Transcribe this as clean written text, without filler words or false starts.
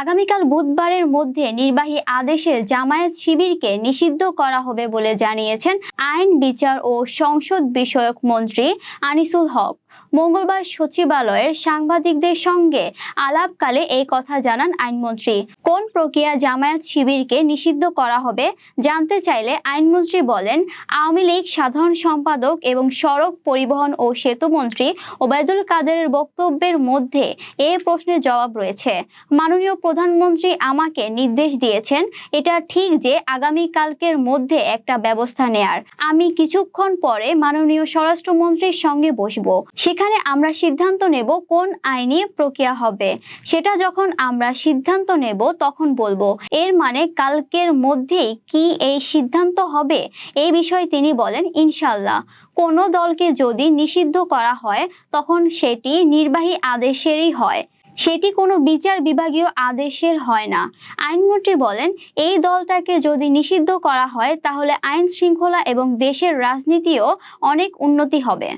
আগামীকাল বুধবারের মধ্যে নির্বাহী আদেশে জামায়াত শিবিরকে নিষিদ্ধ করা হবে বলে জানিয়েছেন আইন, বিচার ও সংসদ বিষয়ক মন্ত্রী আনিসুল হক। মঙ্গলবার সচিবালয়ের সাংবাদিকদের সঙ্গে আলাপকালে এই কথা জানান আইনমন্ত্রী। কোন প্রক্রিয়া জামায়াত শিবিরকে নিষিদ্ধ করা হবে জানতে চাইলে আইনমন্ত্রী বলেন, আওয়ামী লীগ সাধারণ সম্পাদক এবং সড়ক পরিবহন ও সেতু মন্ত্রী ওবায়দুল কাদেরের বক্তব্যের মধ্যে এ প্রশ্নের জবাব রয়েছে। মাননীয় প্রধানমন্ত্রী আমাকে নির্দেশ দিয়েছেন, এটা ঠিক যে আগামীকালকের মধ্যে একটা ব্যবস্থা নেয়ার। আমি কিছুক্ষণ পরে মাননীয় স্বরাষ্ট্রমন্ত্রীর সঙ্গে বসবো। সেখানে আমরা সিদ্ধান্ত নেব কোন আইনি প্রক্রিয়া হবে। সেটা যখন আমরা সিদ্ধান্ত নেব তখন বলবো। এর মানে কালকের মধ্যেই কি এই সিদ্ধান্ত হবে? এই বিষয়ে তিনি বলেন, ইনশাআল্লাহ। কোনো দলকে যদি নিষিদ্ধ করা হয় তখন সেটি নির্বাহী আদেশেরই হয়, সেটি কোনো বিচার বিভাগীয় আদেশের হয় না। আইনমন্ত্রী বলেন, এই দলটাকে যদি নিষিদ্ধ করা হয় তাহলে আইন শৃঙ্খলা এবং দেশের রাজনীতিও অনেক উন্নতি হবে।